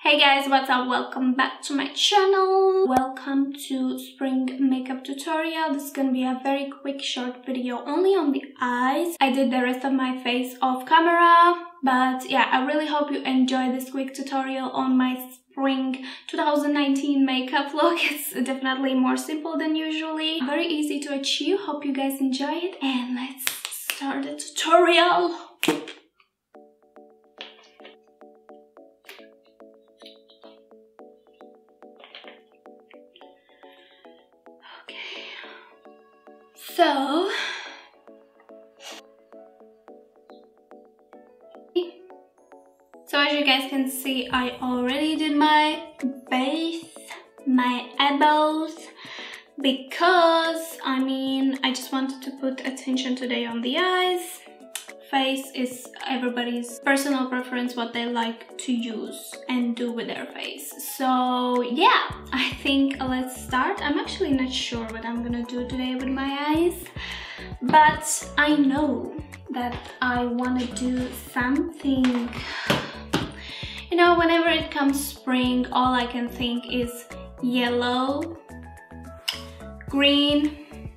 Hey guys, what's up? Welcome back to my channel. Welcome to spring makeup tutorial. This is gonna be a very quick short video only on the eyes. I did the rest of my face off camera, but yeah, I really hope you enjoy this quick tutorial on my spring 2019 makeup look. It's definitely more simple than usually. Very easy to achieve. Hope you guys enjoy it, and let's start the tutorial. So as you guys can see, I already did my base, my eyebrows, because I just wanted to put attention today on the eyes. Face is everybody's personal preference, what they like to use and do with their face. So yeah, I think let's start. I'm actually not sure what I'm gonna do today with my eyes, but I know that I want to do something. You know, whenever it comes spring, all I can think is yellow, green,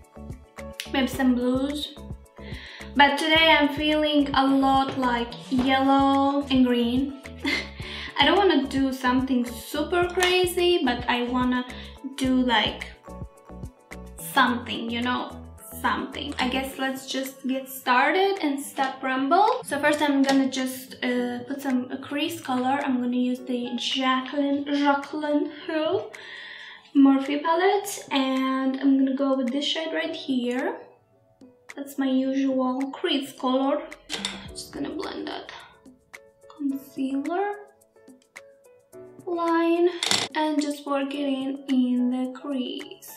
maybe some blues. But today I'm feeling a lot like yellow and green. I don't want to do something super crazy, but I want to do like something, you know, something. I guess let's just get started and stop ramble. So first I'm gonna just put some crease color. I'm gonna use the JACLYN Hill MORPHE palette, and I'm gonna go with this shade right here. That's my usual crease color. Just gonna blend that concealer line and just work it in the crease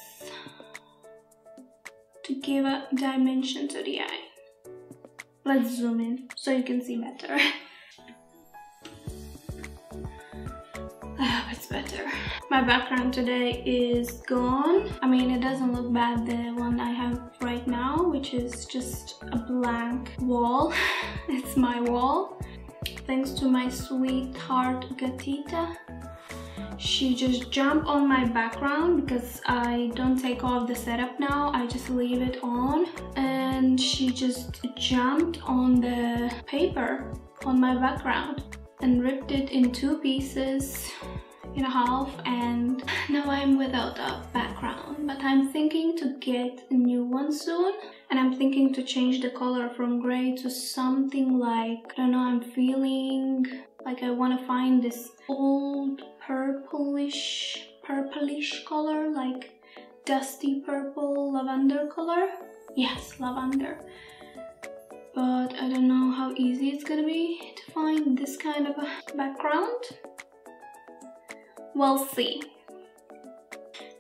to give a dimension to the eye. Let's zoom in so you can see better. I hope it's better. My background today is gone. It doesn't look bad, the one I have right now, which is just a blank wall. It's my wall. Thanks to my sweetheart Gatita. She just jumped on my background because I don't take off the setup now. I just leave it on, and she just jumped on the paper on my background and ripped it in two pieces in a half, and now I'm without a background. But I'm thinking to get a new one soon, and I'm thinking to change the color from gray to something like, I don't know, I'm feeling like I want to find this old purplish color, like dusty purple lavender color. Yes, lavender. But I don't know how easy it's gonna be to find this kind of a background. We'll see.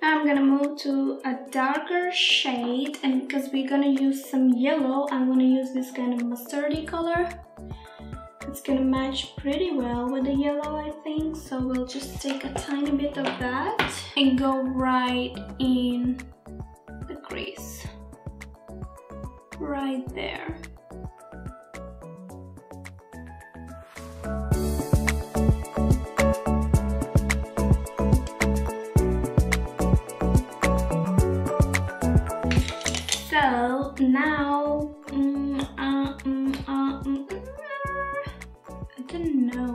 Now I'm gonna move to a darker shade, and because we're gonna use some yellow, I'm gonna use this kind of mustardy color. It's gonna match pretty well with the yellow, I think. So we'll just take a tiny bit of that and go right in the crease. Right there. So now,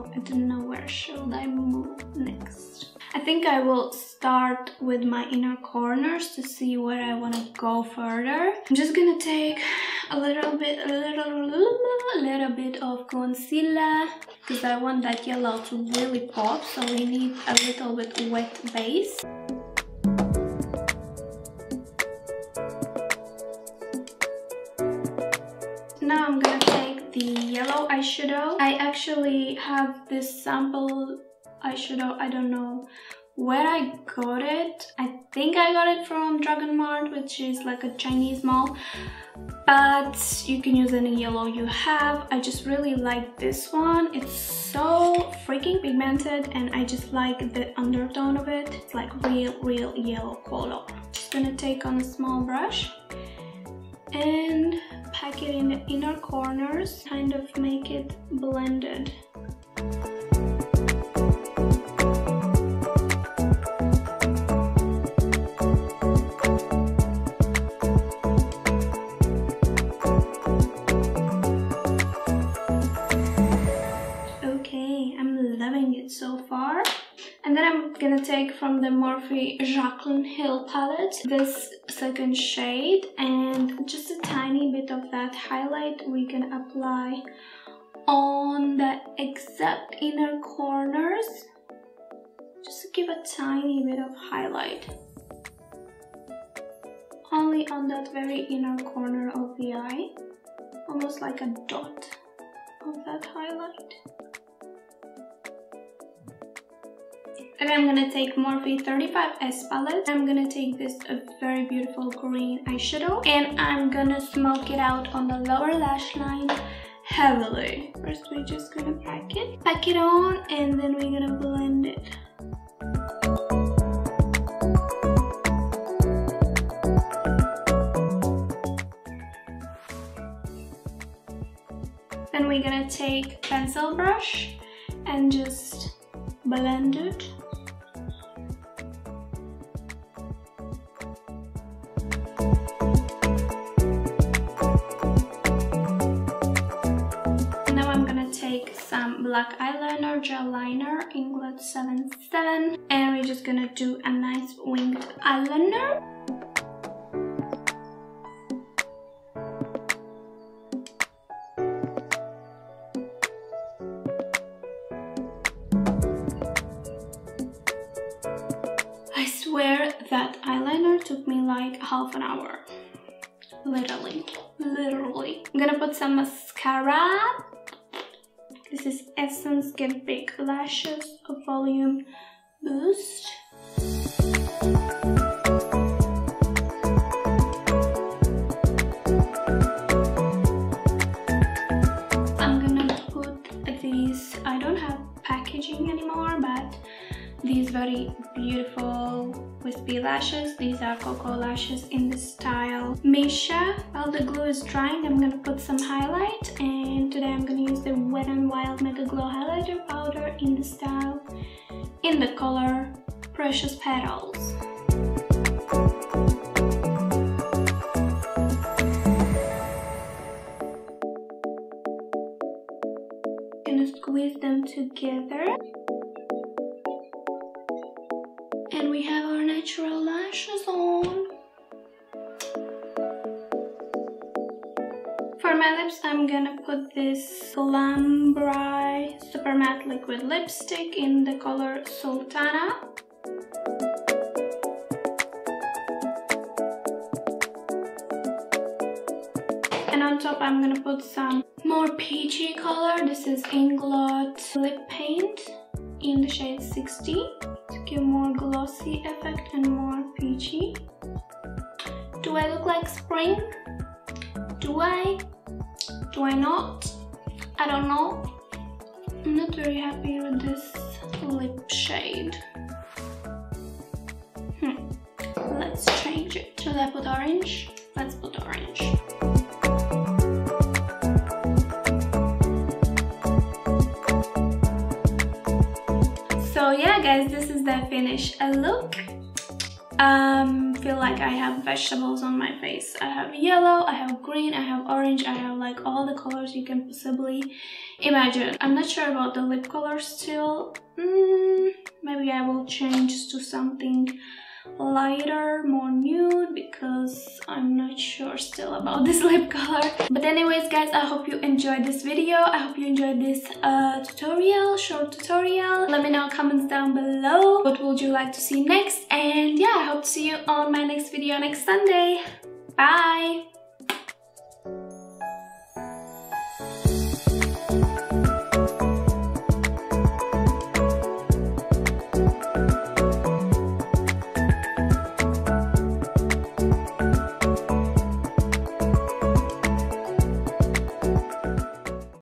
I don't know where should I move next. I think I will start with my inner corners to see where I want to go further. I'm just gonna take a little bit of concealer because I want that yellow to really pop. So we need a little bit wet base. Now I'm gonna take the yellow eyeshadow. I actually have this sample eyeshadow. I don't know where I got it. I think I got it from Dragon Mart, which is like a Chinese mall. But you can use any yellow you have. I just really like this one. It's so freaking pigmented, and I just like the undertone of it. It's like real yellow color. Just gonna take on a small brush and pack it in the inner corners, kind of make it blended. so far. And then I'm gonna take from the Morphe JACLYN Hill palette this second shade, and just a tiny bit of that highlight we can apply on the exact inner corners, just to give a tiny bit of highlight. Only on that very inner corner of the eye, almost like a dot of that highlight. And I'm gonna take Morphe 35S palette. I'm gonna take this very beautiful green eyeshadow, and I'm gonna smoke it out on the lower lash line heavily. First we're just gonna pack it on, and then we're gonna blend it. Then we're gonna take pencil brush and just blend it. Now I'm gonna take some black eyeliner, gel liner, INGLOT 77, and we're just gonna do a nice winged eyeliner. I swear that eyeliner took me like half an hour. Literally. I'm gonna put some mascara. This is Essence Get Big Lashes, a volume boost. I'm gonna put these, I don't have packaging anymore, but these very beautiful wispy lashes. These are KOKO lashes in the style Misha. While the glue is drying, I'm gonna put some highlight, and today I'm gonna use the Wet n Wild Megaglo highlighter powder in the style, in the color Precious Petals. Gonna squeeze them together. And we have our natural lashes on. For my lips, I'm gonna put this GLAMBRY Super Matte Liquid Lipstick in the color Sultana. And on top, I'm gonna put some more peachy color. This is INGLOT Lip Paint in the shade 60. To give more glossy effect and more peachy. Do I look like spring? Do I? Do I not? I don't know. I'm not very happy with this lip shade. Let's change it. Should I put orange? Let's put orange. So yeah guys, this is the finished look. Feel like I have vegetables on my face. I have yellow, I have green, I have orange, I have like all the colors you can possibly imagine. I'm not sure about the lip color still. Maybe I will change to something lighter, more nude, because I'm not sure still about this lip color. But anyways guys, I hope you enjoyed this video. I hope you enjoyed this short tutorial. Let me know in comments down below what would you like to see next, and yeah, I hope to see you on my next video next Sunday. Bye.